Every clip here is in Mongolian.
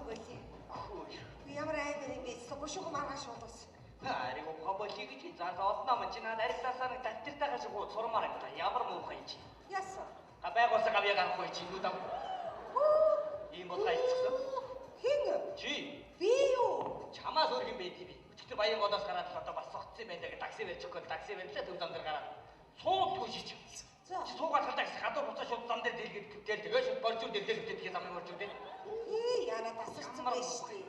болий. Би ямар аймар юм бэ? Бушууг маргааш болоос. Ариг хоболиг гэж заасан юм чи надад аригтаасаа нэг таттиртайгаа шиг сурмаар юм та. Ямар муухай чи. Яасан? Габайгоос гавьяа гарахгүй чи нүдам. Ийм бол хайцсан. Хин? Чи. Би юу? Чамаас өөр юм бэ тийм би. Өчигдөр баян годоос гараад л одоо бас согцсон юм байлаа гэ такси байж өгөхгүй такси байлаа төв зам дээр гараад. Суудгүй шиж. За. Чи суугаад талдаа гэсэн гадуур буцаа шууд зам дээр дэлгээд гээл тэгээ шууд боржур дэлгээд үтээ замын боржур дээ. Яна тасарсан байж тий.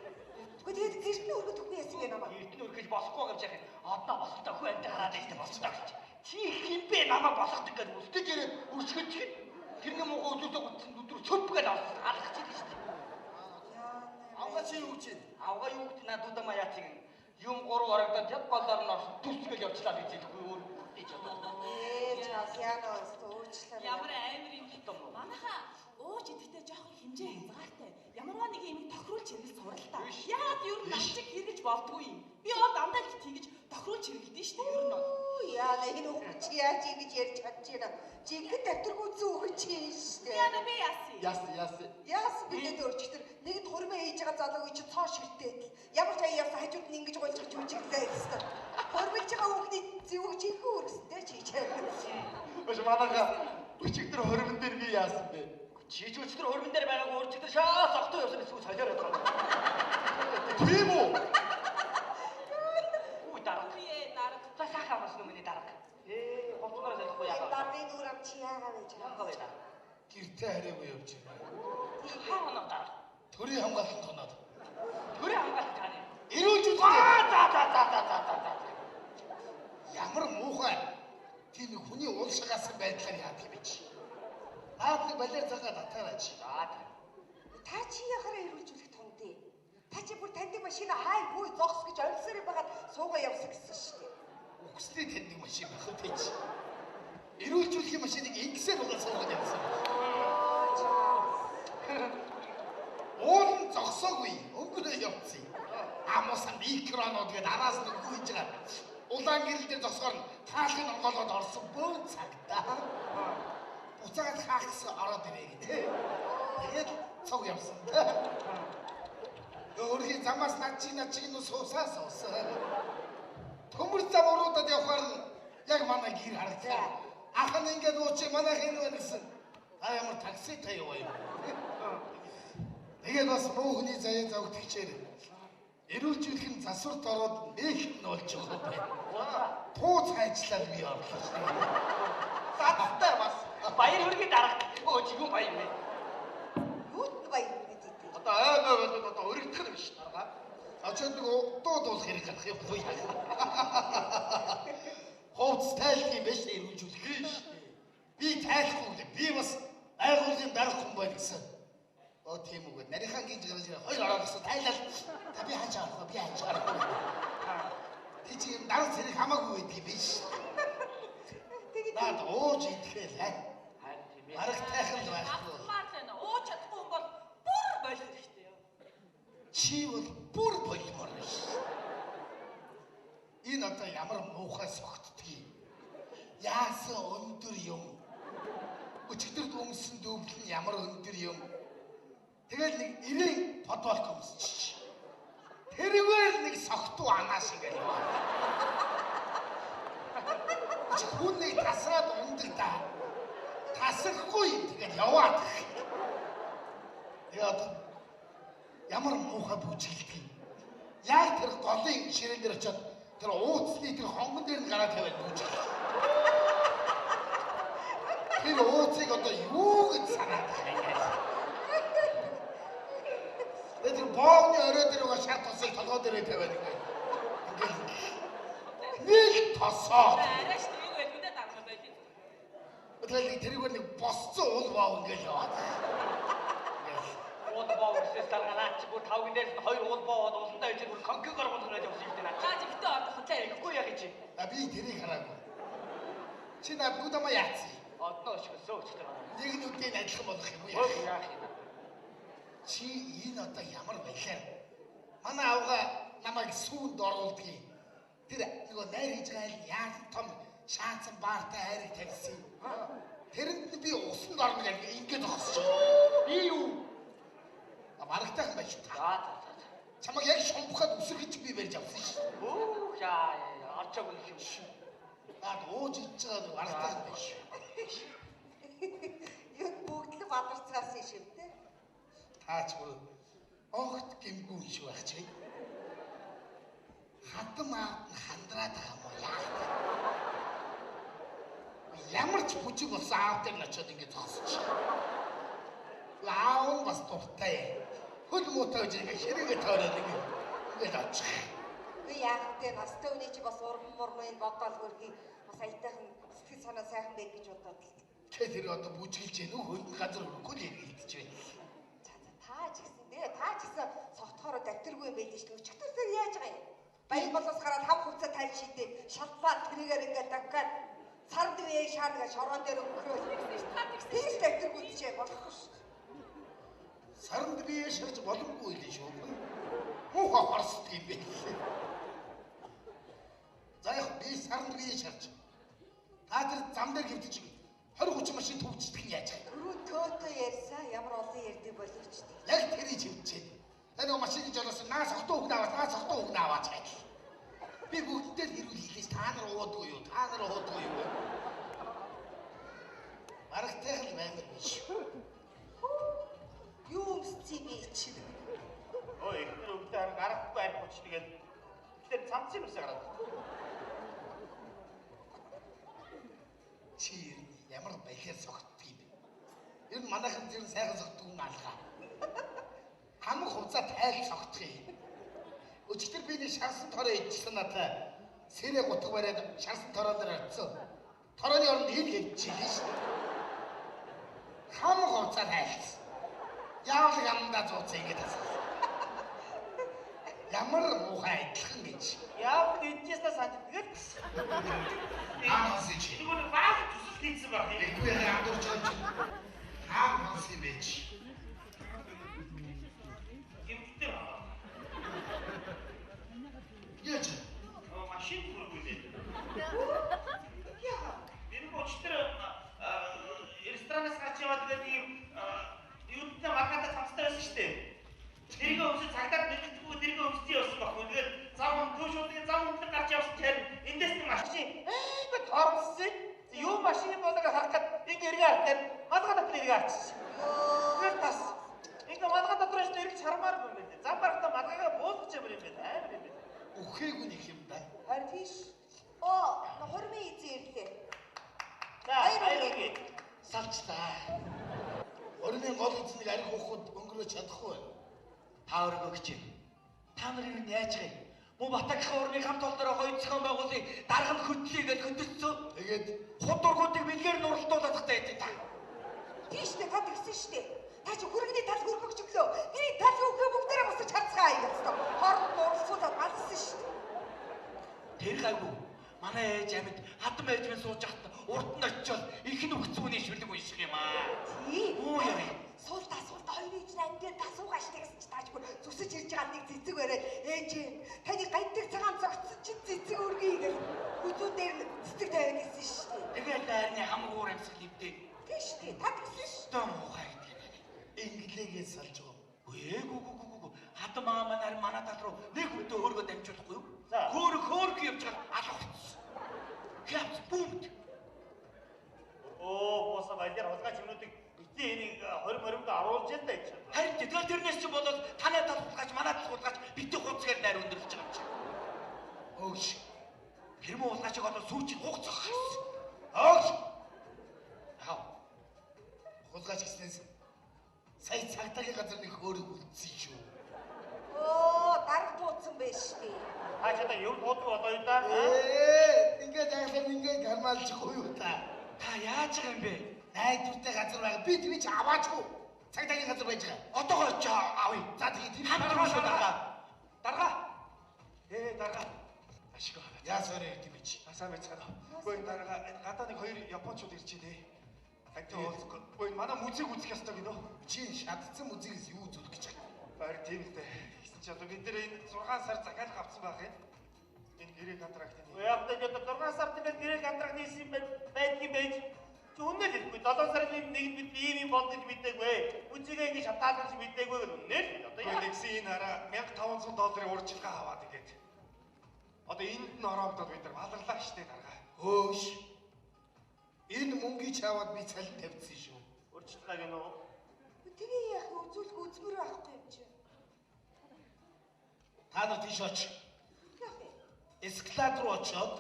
Тэгээд гэртний өргөд өггүй яасан бэ намаа? Гэртний өргөж босохгүй гэж яах юм. Одоо босохтой хүү амт хараад ихтэй босохтой гэж. Чи хинбэ намаа босохдаг гэж үстэй ирээд үрсгэж чинь тэрний муугаа үзүүлдэг утсан өдөр цөпгээд авсан алах чинь шүү дээ. Авга чи юу гэж байна? Авга юу гэж надад маа яац юм. Юм гурав орогдоод яг голоор нь орсон төсгөл явчлаа гэж хэлэхгүй өөр гэж бодоо. Чаас янаас туучлаа. Ямар амар юм хитэн мө. Манайха ууж идэхдээ жоохон хэмжээ хязгаартай. Ямарваа нэг юм тохируулж хэрэгэл сурал та. Яагаад ер нь нас чиг хэрэгж болдгүй юм? Би бол дандаа л тэгж тохируулж хэрэгэлдэж шүү дээ ер нь. Яна энэ хүүхд чи яаж ингэж ярьж чадж байна? Жинхэнэ татваргүйцэн хүүхд чи шүү дээ. Яна би яасан. Яас бидэд өрчтөр нэг турмаа хийж байгаа залууг чи цоо ширтээд ямар ч аяасан хажууд нь ингэж гойлж жүжиглээ гэсэн. Хөрвөлж байгаа хүүхний зөвөг жинхэнэ өргөстэй чи чаа. Баш манайха өчигдөр хөрмөн дээр би яасан бэ? Чи ч өчтөр хөрмөн дээр байгаагүй өөрчигдөр шаас огтоо явсан эсвэл солиороод байгаа. Тийм үү? Үй дарга. Дарга. За сахаа мас нүмний дарга. Ховцгоороо залахгүй яагаад. Даргын нүрам чи яагаад байж байгаа? Яагаад вэ? Гэртээ хараагүй явж байна. Хаана дарга? Төрийн хамгаалалт тоноод. Төрийн хамгаалалт таны. Ирүүлжүүлээ. За. Ямар муухай. Тийм нэг хүний уулшгаасан байдлаар яа тийм чи. Наад нэг балер цагаа татаараач. Та чи яхаараа ирүүлжүүлэх тундээ. Та чи бүр таньдаг машина хай бүй зогс гэж орилсоор байгаад суугаа явсан гэсэн шүү дээ. Үхсний таньдаг машин байх үү чи. Ирүүлжүүлэх машиныг ингэсээр угаа суугаад явсан. Уун зогсоогүй. Өнгөрөө явцсан. Амуусан микронууд гээд араас нь гүйж байгаа. Улаан гэрэл дээр зогсоор таалхын онгоолгоод орсон бөөн цагтаа. Буцаад хаахс ороод ирээ гэдэг. Тэгээд цог явсан. Өөрхийн замаас над чиг нь суусаа суусан. Төмөр зам уруудад явхаар яг манай гэр харагдсан. Ах нь ингээд уучих манайх энэ байна гэсэн. Ямар такси таяа юм. Тэгээд бас муу хүний заяа завгдчихээр эрүүлжүүлэх нь засварт ороод нээхэд нь болж байгаа байна. Тууц хайчлал би орлоо. Задтай бас баяр хөргийн дарга. Чигүүн баяр вэ? Юут баяр гэдэг. Одоо аймаа одоо өргөдөх юм биш дарга. Очоод нэг удаа дуулах хэрэг гарах юм уу яа. Ховц тайлх юм биш эрүүлжүүлэх юм шүү. Би тайлахгүй. Би бас айгуулын дарга хүн байна гэсэн. Оо тийм үгүй. Нарийнхан гинж гарч ирээ. Хоёр ороод гэсэн тайлал. Та би хаач авах би хаач авах. Тэ чи юм дарга зэрэг хамаагүй байдаг юм биш. Наад ууж идэхэл хаа. Тийм ээ. Арга тайхан л байхгүй. Марлена ууж чадахгүй юм бол бүр болох хэрэгтэй юу? Чи бол бүр болмоор биш. Энэ одоо ямар муухай согтдгийг. Яасан өндөр юм. Өчигдөр өмсөн дүүбэл нь ямар өндөр юм. Тэгэл нэг ирээн подвалт өмсчих. Тэрүүгээр нэг согтуу анааш ингээл юм. Хүн нэг тасраад ундаг да. Тасрахгүй тэгээд яваад. Тэгээд ямар муухай бүжиглдэг юм. Яг тэр голын ширээн дээр очиод тэр ууцны тэр хонгон дээр нь гараад тавиад бүжиглдэг. Тэр ууцыг одоо юу гэж санаад байна? Тэр боогны орой дээр угаа шат тосыг толгой дээрээ тавиад ингээд. Нэг тосоо. Арайш тийм байх үдэ дарга байли. Тэгэхээр тэрийгээр нэг босцсон уул боо ингээд яваад. Уул боо өсөс дарганаач бүр тавган дээрс нь хоёр уул боо ууландаа ичээр бүр конкигоор болгоод явсан юм дээ наач. Чаа битээ одоо хотлоо Тэгэхгүй яах чи? Би тэрийг хараагүй. Чи над нүдамаа яатсан. Одноо өшгөөсөө өчтөр. Нэг нүдний адилхан болох юм уу Яах юм? Чи энэ одоо ямар байлаа? Манай авга намайг сүүнд оруулдгийг. Тэр нөгөө найр хийж байгаа яах том шаанцсан баартай хайрыг тавьсан. Тэрэнд би усанд орно гэж ингэж зогсож. Би юу? Барагтайхан шүү та. За за за. Чамаг яг шумбахад үсэр гэж би барьж авсан шүү. Оо яа орчог юм шүү. Наад ууж идж байгаа нэг аргатай юм байна шүү. Яг бүгд л бадарцгаасан юм шүү дээ. Таач бүр огт гимгүү шүү байх чи. Хатам аав хандраад байгаа юм уу яа. Ямар ч бүжиг болсон аавтай нь очиод ингэ зогсож. Аав нь бас дуртай. Хөл муутай гэж ингэ хэрэг тойроод ингэ очих. Би яг тэ настай үний чи бас урам мурмын бодоол хөрхий бас аятайхан сэтгэл санаа сайхан байх гэж бодоод л. Тэгэхээр тэр одоо бүжиглж гэнэ үү хөлн газар өрөхгүй л иргэлдэж байна. За таа ч гэсэн дээ таа ч гэсэн согтохороо давтаргүй юм байдаг шүү дээ. Өчигдөр яаж байгаа юм? Баян болоос гараад хав хувцас тайлж шидээ шаллаад тэрийгээр ингээд давхаад сард вэ шаарга шорон дээр өгөхөө. Тэгс давтаргүй ч болохгүй шүү. Саранд би шарж боломгүй л шүү. Муухай хорсд юм бэ. За яг би саранд би шарж. Та тэр зам дээр хөвтөж 20-30 машин төвчдөг нь яаж вэ? Түрүү төөтөө ярьсан ямар олон ярьдаг боловч тийм. Яг тэрийг хөвчээд. Тэр нэг машин гэж олосон наас хотоо өгнө аваач гэх. Би бүгдээр хэрүүл хийлээс та нар уудгүй юу? Та нар уудгүй юу? Барагтай л байна биш. Юу өмсцээ би чи. Оо ихнэр өвдөө харин гарахгүй арих ч тэгээд тэр цамцын үсээ гараад. Чи ямар баяхаар согтдаг юм бэ? Ер нь манайхан зэрэг сайхан согтдог юм алгаа. Хамаг хувцас тайл согтох юм. Өчигдөр би нэг шансан тороо идчихсэн надаа. Сэрэ гутг бариад шансан тороо дээр очсон. Torооны оронд ийн хэлчихлээ шүү. Хамаг хувцас тайлсан. Яавал амдаа зууцсан ингэж асуусан. Ямар муухай адилхан гэж. Яав гэжээсээ санагддаг. Аавс чи. Тэгвэл баг төсөл хийсэн баг. Эгүй хамдурч байгаа чи. Аавс юм байж. Гэмтэр. Яаж? Машин хүргүй дээ. Яа, энэ өчтөр ресторанаас гарч яваад тэгээд ийм юутай маргаата цамцтай байсан шүү дээ. Тэрийг өмсөж цагдаад мэддэггүй тэрийг өмсөж явсан баг. Тэгээд зам төвшүүдийн зам өндөр гарч явсан чинь эндээс нэг машин би торсон. Юу машины болоог харахад ингэ эргээ харахад малгай дотор эргээ харчихсан. Тэр тас. Ингээ малгай дотроос эргэж хармаар юм байна. Зам барахтаа малгайгаа буулгаж юм байна. Амар юм байна. Үхээгүй нэг юм да. Харин тийш. Оо, хормын эзэн ирлээ. За, аягүй. Салчлаа. Орны гол эзнийг арих ухад өнгөрөөж чадахгүй байна. Та өөрөө гэж. Та нарын юу яаж байгаа юм? Мөн Батагхийн урны хамт олдороо хоёр зохион байгуулалтыг дарга нь хөтлөе гэж хөдөлсөн. Тэгээд Худургуудыг бэлгээр нуралтуулах гэдэг та. Тийш дээ та тэгсэн шүү дээ. Та чи хөргөний тал хөргөгч өглөө. Миний тал өглөө бүгдээрээ босож харцгаа аяасан. Хорд нурлцуулаад алсан шүү дээ. Тэр гайгүй. Манай ээж амьд хатан ээж минь сууж хат урд нь очиод их нүгцүүний шүлэг унших юм аа. Тий. Оо яа. Суултаа хоёр ээж нь амдээ та суугааш гэсэн чи тааж бүр зүсэж ирж байгаа нэг цэцэг бариад ээж таны гайдаг цагаан зогцсон чи цэцэг өргөе гэж хүзүү дээр нь цэцэг тавиад гэсэн шүү дээ. Тэгээд дайрны хамаг уур амьсгал ивдээ. Тийш дээ та тэгсэн шүү. Том ухай гэдэг. инглигээ салж байгаа. Гүү. Хатан маа манай тал руу нэг өдөө хөргөө дамжуулахгүй юу? За. Хөөрг явж байгаа алах. Кляпс бумт. Оо, босоо баялаар хулгай чимнүүдийг битээ энийг 20 оруулж ял да гэж. Харин тэгэл тэрнээс чи болоод танай тал хулгайч манай тал хулгайч битээ хуцгаар найр өндөрлөж байгаа юм чи. Өөш. Тэр муу хулгайчиг одоо сүүчийг хугацах гэсэн. Өөш. Хаа. Хулгайч гиснээс сая цагтаагийн газар нэг хөөрөг үлдсэн шүү. Оо, дарга бууцсан байж тээ. Та ч одоо юу боддог болоо юу да? Ингээд яасан ингээд гармаалчихгүй юу та. Та яаж байгаа юм бэ? Найдвартай газар байгаа. Би тэр чи аваачгүй. Цагтаагийн газар байж байгаа. Одоогоо ч авъя. За тэгээд тэр Хамтран шүү дарга. Дарга. Дарга. Ашиг. яасаар ярьд юм чи. Асаа байцгаана. Гүн дарга гадаа нэг хоёр японочууд ирж дээ. Хайтаа уулзах. Гүн манай музейг үзэх ёстой гинөө. Чи шатцсан музейгээс юу зүлэх гэж байгаа? Баяр тийм л дээ. Гэсэн чи одоо бид нэр энэ 6 сар захиалга авсан байх юм. Энэ гэрээ контрактын. Яг л одоо 6 сард ингээд гэрээ контракт хийсэн юм байдгийн байж. Чи үнээр хэлэхгүй 7 сарын 1-нд бид ийм болдож мэдээгүй. Үзээгээ ингээд шатаалж мэдээгүй гэх үнээр л одоо яа. нэгсэн энэ хараа $1500 урьдчилгаа аваад игээд. Одоо энд нь ороогдоод бид нар баларлаа штэ дарга. Хөөш. Энэ мөнгийг чаваад би цалин тавьчихсан шүү. Урьдчилгаа гэнэ үү? Тэгээ яах вэ? Үзүүлэх үзмэр байхгүй юм чи. Та нар тийш оч. Яах вэ? Эсклад руу очоод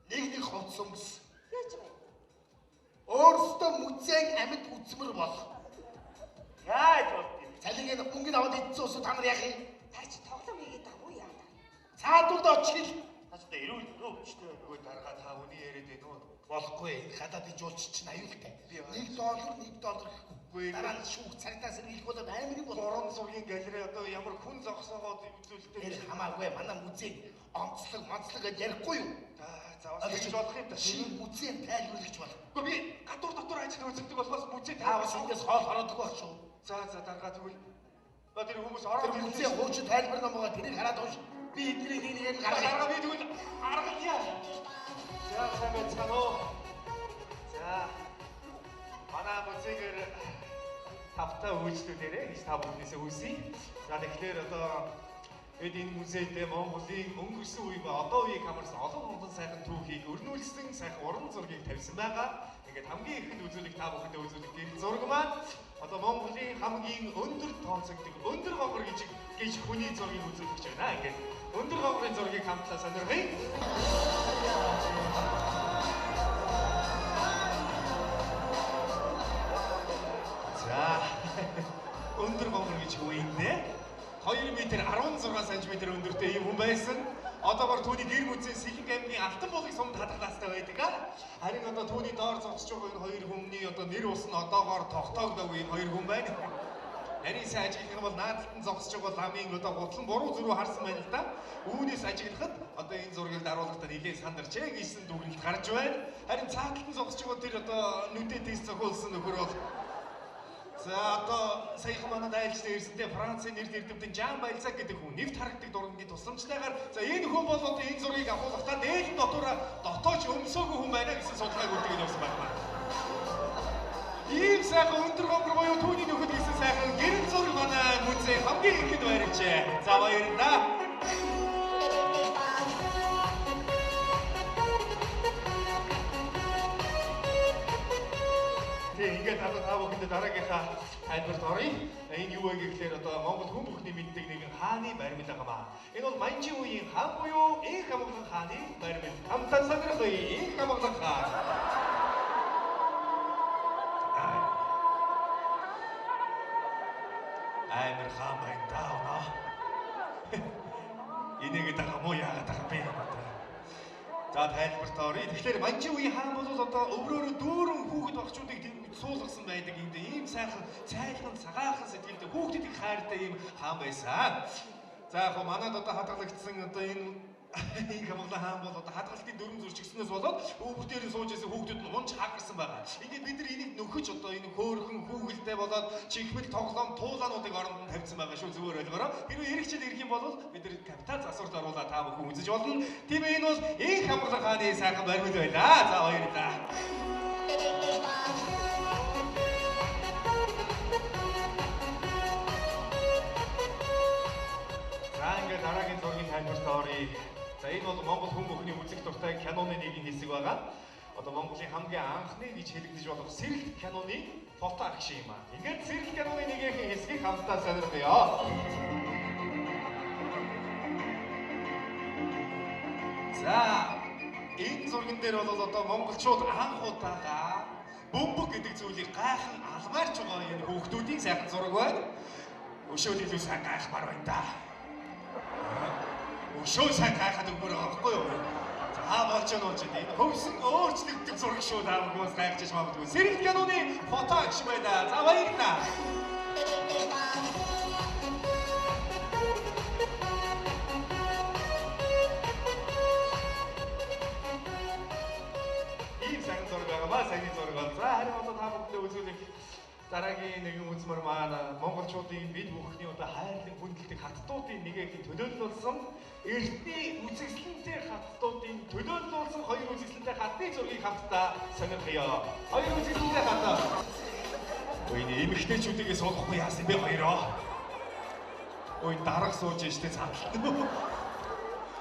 нэг хувцас өмс. Яаж вэ? Өөрсдөө музейн амьд үзмэр болох. Яаж болдгийг? Цалингийн мөнгөнд аваад идсэн ус та нар яах юм? Та чи тоглоом хийгээд байгаа юу яа? Цаадуулд очих. Хаштай эрүүл өвчтэй. Нөгөө дарга та үний яриад байна уу? Болохгүй. Гадаад ижуулч чинь аюултай. $1 гэхгүй. Дараа нь шүүх цагдаас ирэх болоод амар юм бол. Орон зургийн галерей одоо ямар хүн зогсоогоод үзүүлэлтэй. Тэр хамаагүй. Манай музей онцлог гэж ярихгүй юу? За хийж болох юм да. Шинэ музейн тайлбарлагч бол. Гэхдээ би гадуур дотор ажиллах үзэгдэг болохоос музей таавал эндээс хоол хороодог байх шүү. За дарга тэгвэл тэр хүмүүс ороод музей хуучин тайлбар номгоо тэрийг хараад унш. Би эднийг нэг гаргая. Дарга би тэгвэл аргалъя. За сайн байцгаана уу. За манай музейгээр тавтаа үйлчлүүлээрэй гэж та бүхнээсээ хүсье. За тэгэхээр одоо энэ музейд Монголын өнгөрсөн үе ба одоо үеийг хамарсан олон сайхан түүхийг өрнүүлсэн сайхан уран зургийг тавьсан байгаа. Ингээд хамгийн ихэнд үзүүлэх та бүхэндээ үзүүлэх гэр зураг маань одоо Монголын хамгийн өндөр тооцогддог өндөр гонгор гэж хүний зургийг үзүүлж байна. Ингээд өндөр гонгорын зургийг хамтлаа сонирхъя. За өндөр гонгор гэж юу юм бэ? 2 м 16 см өндөртэй юм хүн байсан. Одоогоор түүний гэр музей Сэлэнг аймгийн Алтан буулгын сумд хадгалаастай байдаг. Харин одоо түүний доор зогсож байгаа энэ 2 хүмүүний одоо нэр ус нь одоогоор тогтоогдоогүй энэ 2 хүн байна. Нарийн сайн ажиглах нь бол наадтан зогсож байгаа ламын одоо гутлан буруу зүрүү харсан байна л да. Үүнээс ажиглахад одоо энэ зургийг даруулгахдаа нэлээд сандарчээ гэсэн дүгнэлт гарч байна. Харин цааталтан зогсож байгаа тэр одоо нүдэ тест зохиолсон нөхөр бол за одоо саяхан манад айлчтай ирсэнтэй Францын нэр дэвдэмтэн Жан Бальзак гэдэг хүн нэвт харагддаг дурангийн тусламжтайгаар за энэ хүн бол одоо энэ зургийг авахлахдаа дээд дотоороо дотооч өмсөөгүй хүн байна гэсэн судалгааг үлдээгээд явсан байна. Ийм сайхан өндөр гонгор буюу түүний нөхөд гэсэн сайхан гэрэл зураг манай музей хамгийн ихэнд байрчээ. За баярлалаа. Ингээд та бүхэнд дараагийнхаа тайлбарт оръё. Энэ юу вэ гэхээр одоо Монгол хүн бүхний мэддэг нэгэн хааны баримл байгаа. Энэ бол Манжи үеийн хаан буюу Энх амгалан хааны баримл. Хамтдаа сонирхъя. Энх амгалан хаан. Амар хаан байна даа. Энийг дахин муу яагаад тахав бэ? За тайлбарт оръё. Тэгэхээр Манжи үеийн хаан бол одоо өврөөрөө дүүрэн хүүхэд багчуудыг суулгасан байдаг юм дэ. Ийм сайхан цайлган цагаахан сэтгэлтэй хүүхдэд их хайртай ийм хаан байсан. За яг манад одоо хадгалагдсан одоо энэ хамглан хаан бол одоо хадгалтын дүрм зурчигснээс болоод өвөр дээр сууж исэн хүүхдүүд нь унж хагарсан байгаа. Ингээд бид нар энийг нөхөж одоо энэ хөөрхөн хүүхэлтэй болоод чихмэл тоглоом туулаануудыг оронд нь тавьсан байгаа шүү зүгээр ойлгоорой. Хэрвээ эргэжил ирэх юм бол бид нар капитал засварт оруулаад та бүхэн үзэж болно. Тийм ээ энэ бол энэ хамглан хааны сайхан баримл байлаа. За баярлалаа. За ингээд дараагийн зургийн тайлбарт оръё. За энэ бол Монгол хүн бүхний үзэх дуртай киноны нэгэн хэсэг байгаа. Одоо Монголын хамгийн анхны гэж хэлэгдэж болох Сэрэлт киноны фото агш юм аа. Ингээд Сэрэлт киноны нэгэн хэсгийг хамтдаа сонирхъя. За энэ зурган дээр бол одоо монголчууд анх удаага бөмбөг гэдэг зүйлийг гайхан алмаарч байгаа энэ хүүхдүүдийн сайхан зураг байна. Өшөөл илүү сайн гайхмаар байна да. Өшөө сайн гайхаад өгмөр байгаа байхгүй юу? За болж энэ хөвсөн өөрчлөгддөг зураг шүү даа хүмүүс гайхаж магадгүй. Сэрэлт киноны фото агш байна. За баярлалаа. Ийм сайн зураг байгаа. Сайн зураг байна. За харин одоо та бүхэндээ үзүүлэх дараагийн нэгэн үзмэр маань монголчуудын бид бүхний одоо хайрлан хүндэлдэг хаттуудын нэгэхийн төлөөлүүлсэн эртний үзэсгэлэнтэй хаттуудын төлөөлүүлсэн хоёр үзэсгэлэнтэй хатны зургийг хамтдаа сонирхъя. Хоёр үзэсгэлэнтэй хат. Өөний эмэгтэйчүүдээс суулгахгүй яасан бэ хоёроо? Ой дарга сууж штэ цаатал.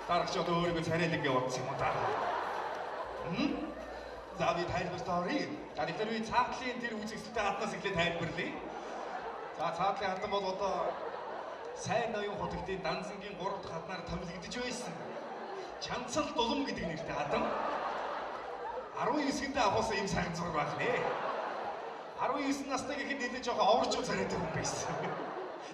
Дарга ч одоо өөрийгөө царайдаг гэж бодсон юм уу даа. За би тайлбарт оръё. За тэгэхээр би цаатлын тэр үзэгсэлтэй хатнаас эхлээд тайлбарлая. За цаатлын хатан бол одоо сайн ноён хотогтын Данзангийн 3 дахь хатнаар томилогдож байсан. Чанцал дулам гэдэг нэртэй хатан. 19-нд авсан юм сайхан зураг байх нэ. 19 настай гэхэд нэлээд жоохон оврч царайдаг хүн байсан.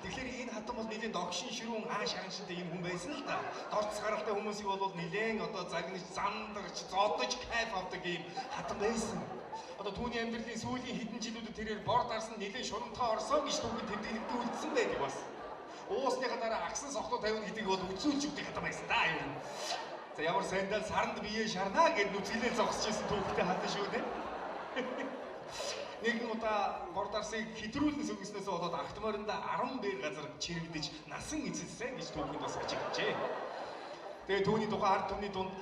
Тэгэхээр энэ хатан бол нэлээд догшин ширүүн ааш хараншинтай юм хүн байсан л да. Дорц гаралтай хүмүүсийг бол нэлээд одоо загнаж, зандарч, зодож кайф авдаг юм хатан байсан. Одоо түүний амьдралын сүүлийн хэдэн жилүүдэд тэрээр бор дарсан нэлээд шурамтаа орсон гэж түүхэн тэмдэглэдэг үлдсэн байдаг бас. Уусныхаа дараа агсан сохтуу тавина гэдэг бол үзүүлж өгдөг хатан байсан да юм. За ямар сандал саранд бие шарнаа гэд нүцгэлээ зогсож исэн түүхтэй хатан шүү дээ. Нэгэн удаа бордарсыг хэтрүүлэн сүгснээс болоод Ахтморинда 10 бээр газар чирэгдэж насан эцэлсэн гэж түүхэнд бас ажиглажээ. Тэгээ түүний тухай ард түмний дунд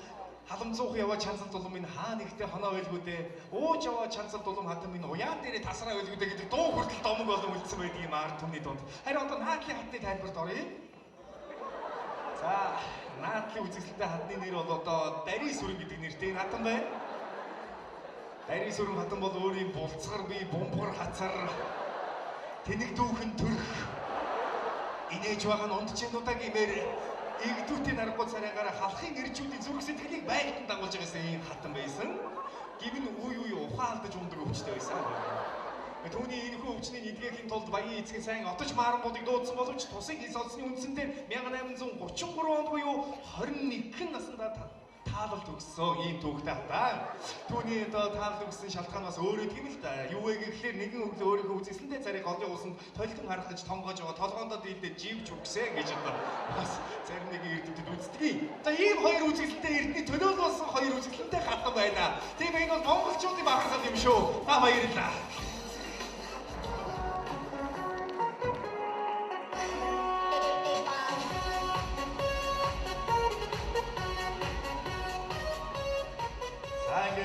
халамцуух яваа чанцал дулам минь хаа нэгтэй хоноо байлгүй дээ. Ууж яваа чанцал дулам хатан минь уяан дээрээ тасраа байлгүй дээ гэдэг дуу хүртэл домог болон үлдсэн байдаг юм ард түмний дунд. Харин одоо наадлын хатны тайлбарт оръё. За наадлын үзэгсэлтэй хатны нэр бол одоо Дари сүрэн гэдэг нэртэй хатан байна. Дари сүрэн хатан бол өөрийн булцгар бие бомбор хацар тэнэг дүүхэн төрх инээж байгаа нь ундчинуудаа гэмээр игдүүтийн аргагүй царайгаараа халахын иржүүдийн зүрх сэтгэлийг байлдан дагуулж байгаасэн ийм хатан байсан. Гівэн үе ухаан алдаж ундаг өвчтэй байсан. Түүний энэхүү өвчний эдгэхийн тулд баян эцгийн сайн отож мааранбуудыг дуудсан боловч тусыг хис олсны үндсэн дээр 1833 онд буюу 21 наснда таалалд өгсөн ийм түүхтэй хатан. Түүний одоо таалалд өгсөн шалтгаан бас өөрөө тийм л да. Юу вэ гэхлээр нэгэн өглөө өөрийнхөө үзэсгэлэнтэй царийг голын усанд толгон харахаж тонгоож байгаа толгоондоо дийлдэ живж өгсөн гэж одоо бас зарим нэгэн эрдэмтэд үздэг. За ийм хоёр үзэсгэлэнтэй эрдний төлөөл болсон хоёр үзэсгэлэнтэй хатан байна. Тийм энэ бол монголчуудын бахархал юм шүү. Та баярлалаа.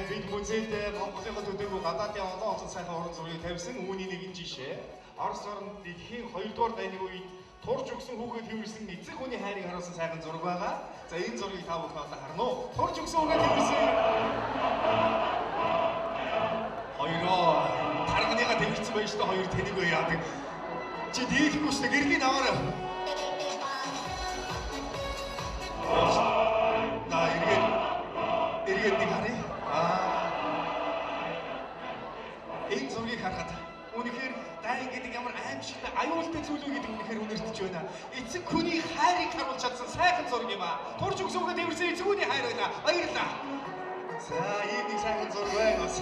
Бид музейд Монголын төдийгүй гадаадын олон олон сайхан уран зургийг тавьсан үүний нэгэн жишээ. Орос орнд дэлхийн 2 дугаар дайны үед турж өгсөн хүүхэд хэвэрсэн эцэг хүний хайрыг харуулсан сайхан зураг байгаа. За энэ зургийг та бүхэн одоо харна уу? Турж өгсөн хүүхэд хэвэрсэн хоёроо тарганыгаа тэмэрсэн байж та хоёр тэнийг вэ яадаг. Чи дийлэхгүй шүү дээ гэрлийн аваарай. Да эргээд нэг харъя. Энэ зургийг харахад үнэхээр дайн гэдэг ямар аимшигтай аюултай зүйл үү гэдэг үнэхээр үнэртэж байна. Эцэг хүний хайрыг харуулж чадсан сайхан зураг юм аа. Турж өгсөөгөө дэмэрсэн эцэг хүний хайр байна. Баярлалаа. За ийм нэг сайхан зураг байна бас.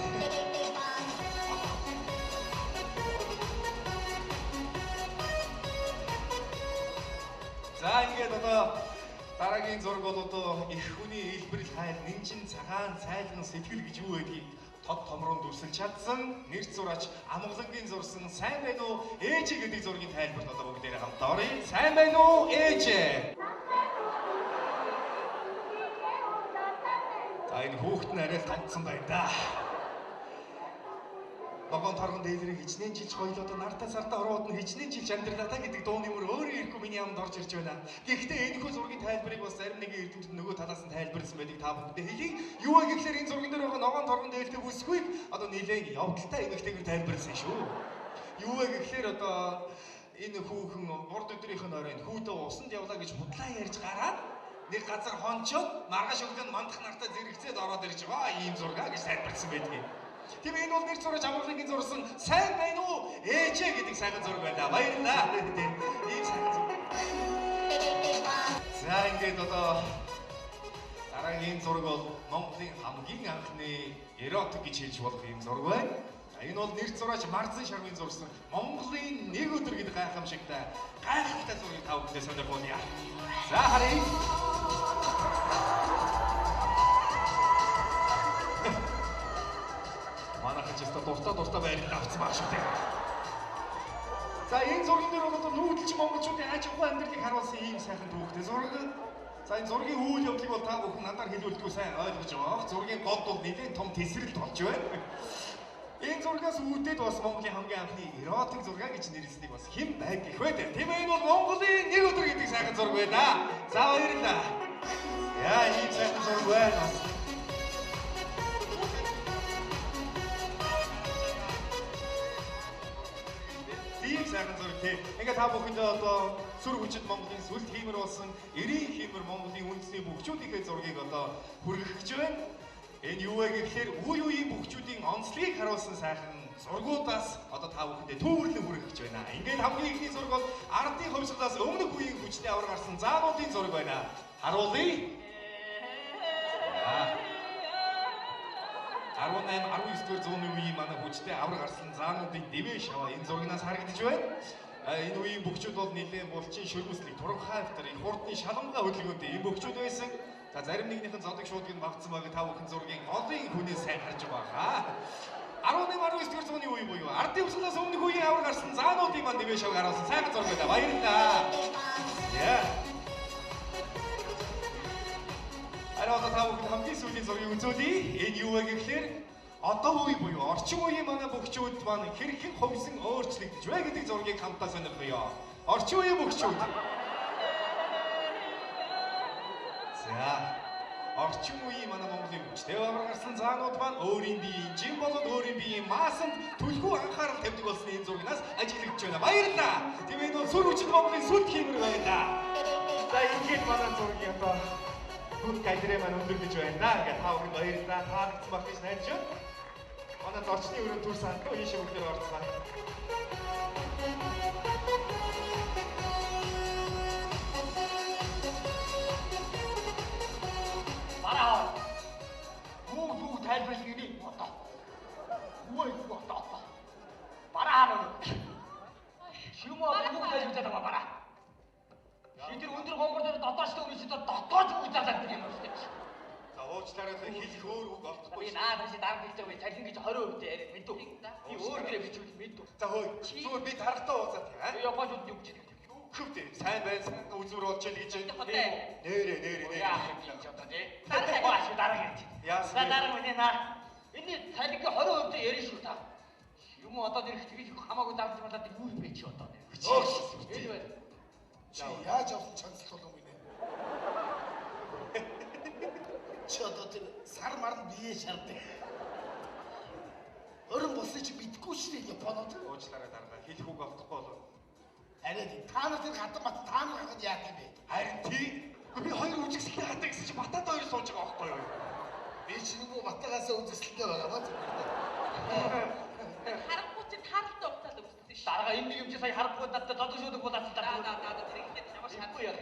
За ингээд одоо дараагийн зураг бол одоо их хүний илбэрл хайр, нэмжин цагаан, цайлган сэтгэл гэж юу гэдгийг тод томрон дүрсэлж чадсан нэрт зураач Амгалангийн зурсан сайн байна уу ээжээ гэдэг зургийн тайлбарт одоо бүгдээрээ хамтдаа оръё. Сайн байна уу ээжээ? За энэ хүүхэд нь арай л томцсон байна да. Ногоон торгон дээлрийг хичнээн жилж гоёлоод нартаа сартаа ороод нь хичнээн жилж амьдралаа та гэдэг дууны мөр өөрөө ирэхгүй миний амд орж ирж байна. Гэхдээ энэхүү зургийн тайлбарыг бас зарим нэгэн эрдэмтэд нөгөө талаас нь тайлбарласан байдаг та бүхэндээ хэлье. Юу вэ гэхээр энэ зурган дээр байгаа ногоон торгон дээлтэй үсгүйг одоо нэлээд явдалтай эмэгтэйгээр тайлбарласан шүү. Юу вэ гэхээр одоо энэ хүүхэн урд өдрийнх нь оройн хүүдээ усанд явлаа гэж худлаа ярьж гараад нэг газар хончоод маргааш өглөө мандах нартаа зэрэгцээд ороод ирж байгаа ийм зургаа гэж тайлбарласан байдаг. Тийм энэ бол нэр зураач Амгалангийн зурсан сайн байна уу ээжээ гэдэг сайхан зураг байна. Баярлалаа. Ийм сайхан зураг. За ингээд одоо дараагийн зураг бол Монголын хамгийн анхны эротик гэж хэлж болох ийм зураг байна. Энэ бол нэр зураач Марзан Шармын зурсан Монголын нэг өдөр гэдэг гайхамшигтай гайхалтай зургийг та бүхэндээ сонирхуулъя. За харъя. Манайхан ч өстө дуртай байрлал авцсан баг шүү дээ. За энэ зурган дээр бол одоо нүүдэлч монголчуудын аж ахуй амьдралыг харуулсан ийм сайхан түүхтэй зураг. За энэ зургийн үйл явдлыг бол та бүхэн надаар хэлүүлдэггүй сайн ойлгож байгаа. Зургийн гол бол нэлээд том тесрэлт болж байна. Энэ зургаас үүдээд бас Монголын хамгийн анхны эротик зураг гэж нэрлэснийг бас хэн байдаг вэ? Тийм ээ энэ бол Монголын нэг өдөр сайхан зураг байна. За баярлалаа. Яа, ийм сайхан зураг байна. Ийм сайхан зураг тий. Ингээ та бүхэндээ одоо сүр хүчит Монголын сүлд хиймэр болсон 90 хиймэр Монголын үндэсний бөхчүүдийнхээ зургийг одоо хүргэх гэж байна. Энэ юу вэ гэхээр үе үеийн бөхчүүдийн онцлогийг харуулсан сайхан зургуудаас одоо та бүхэндээ төвөрлөн хүргэх гэж байна. Ингээд хамгийн ихний зураг бол ардын хувьсгалаас өмнөх үеийн хүчтэй авраг гарсан заануудын зураг байна. Харуулъя. 18-19-р зууны үеийн манай хүчтэй авраг гарсан заануудын дэвээ шаваа энэ зургаас харагдаж байна. Энэ үеийн бөхчүүд бол нэлээд булчин шөрмөслийг турхай автар их хурдны шалангаа хөдөлгөөнтэй энэ бөхчүүд байсан. За зарим нэгнийхэн зодог шуудгийг магтсан байгаа та бүхэн зургийн голын хүнээс сайн харж байгаа. 18-19-р зууны үе буюу ардын хувьсгалаас өмнөх үеийн авраг гарсан заануудын маань дэвээ шаваа харуулсан сайхан зураг байна. Баярлалаа. Яа. Alors та бүхэн хамгийн сүүлийн зургийг үзүүлье. Энэ юу вэ гэхээр одоо үе буюу орчин үеийн манай бөхчүүд маань хэрхэн хувьсан өөрчлөгдөж вэ гэдэг зургийг хамтдаа сонирхъё. Орчин үеийн бөхчүүд. За орчин үеийн манай Монголын хүчтэй авраг гарсан заанууд маань өөрийн биеийн жин болоод өөрийн биеийн маасанд түлхүү анхаарал тавьдаг болсон энэ зургаас ажиглагдж байна. Баярлалаа. Тийм энэ бол сүр хүчит Монголын сүлд хиймэр байна. За ингээд манай зургийг одоо бүгд кадрээ маань өндөр гэж байна. Ингээд та бүхэн баярлалаа. Таагдсан баг гэж найдаж байна. Манай зочны өрөө төр санд энэ шиг бүгдээр орцгаана. Бараа. Юу тайлбарлах юм бэ? Одоо. Юу одоо. Бараа. Шимээ юу тайлбарлах гэдэг бараа. Шийдэр өндөр гонгор дээр дотоочтой үргэлж дотоож үзүүлээд юм шүү дээ. За уучлаарай хэлэх өөр үг олдохгүй. Би наад чи дарга хэлдэг бай. Цалин гэж 20% яриад мэдв. Би өөр гэрээ бичвэл мэдв. За хөөе. Зүгээр би тархтаа ууцаад тийм аа. Японууд юу гэж хэлдэг? Хөвдөө сайн байсан үзмэр болж чил гэж. Нэрээ. Яах юм чи одоо тий. Дарга дарга ярьж. Яасан. Дарга минь наа. Энэ цалингийн 20% ярина шүү та. Юм одоо нэрх тэгж хамаагүй дарж малаад юу юм бэ чи одоо нэр. Энэ байна. Чи яаж авсан чангалт болов юм бэ? Чи одоо тэр сар марн бие шаарддаг. Өрн болсон чи битггүй шүү дээ Японууд. Уучлаарай дарга хэлэх үг олдохгүй болов. Харин та нар тэр хатан бат та нар хахад яах юм бэ? Харин тий. Би хоёр үжигсэлтэй хатаа гэсэн чи батад хоёр сууж байгаа байхгүй юу? Би чи нөгөө батагаасаа үзэсгэлэнтэй байгаа ба. Харахгүй чи харалтай угтаад өгсөн шүү. Дарга энэ юм чи сая харахгүй надад зодог шуудаг болоод За тэр ихэд ямар шаардлагагүй яах.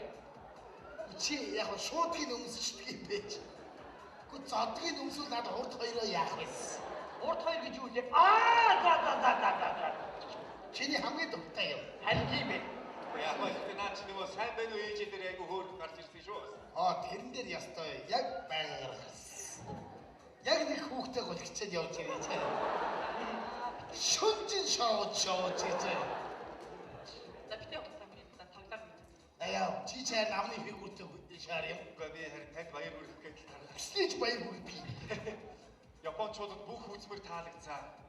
Чи яг шуудгийн өмсчдэг юм бэ? Гэхдээ зодгийн өмсөл надад хурд хоёроо яах вэ? урд хоёр гэж юу вэ? За. Чиний хамгийн дуртай юм. Харин тийм ээ. Яг л наа чи нөгөө сайн байна уу ээж дээр айгу хөөр гарч ирсэн шүү. Тэрэн дээр ястой яг байгаар гарсан. Яг нэг хүүхдээ голгчээд явж байгаа чи. Шүнжин шоуж гэж. За битээ утаа миний тоглоом. Аяа чи чаар намны фигүртэй шаар юм. Уга би харин танд баяр хүргэх гэж тарах. Стич баяр хүргэе. Япончуудад бүх үзмэр таалагдсан.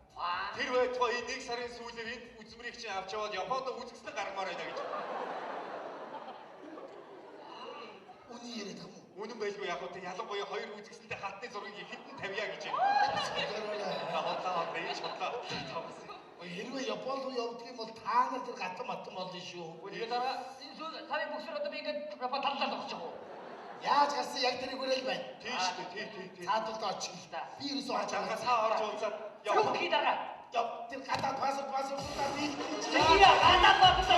Тэр байтугай нэг сарын сүүлээр энэ үзмэрийг чинь авч яваад Японд үзэсгэлэн гаргамаар байна гэж. Үний яриад юм уу? Үнэн байлгүй яг нь ялангуяа хоёр үзэсгэлэнтэй хатны зургийг хэдэн тавья гэж байна. Хотлоо бэж хотлоо. Хэрвээ Японд руу явдаг юм бол та нар тэр гатан матан болно шүү. Тэгээд дараа энэ сарын бүгсээр одоо би ингээд Япон таллаад авчих уу? Яаж гарсан яг тэрийг үрэл байна. Тийш тий. Цаадалд очих л да. Би ерөөсөө Чанга цаа орж уулзаад Юу хий дараа? тэр гадаад паспорт удаа би Яа, гадаад баттай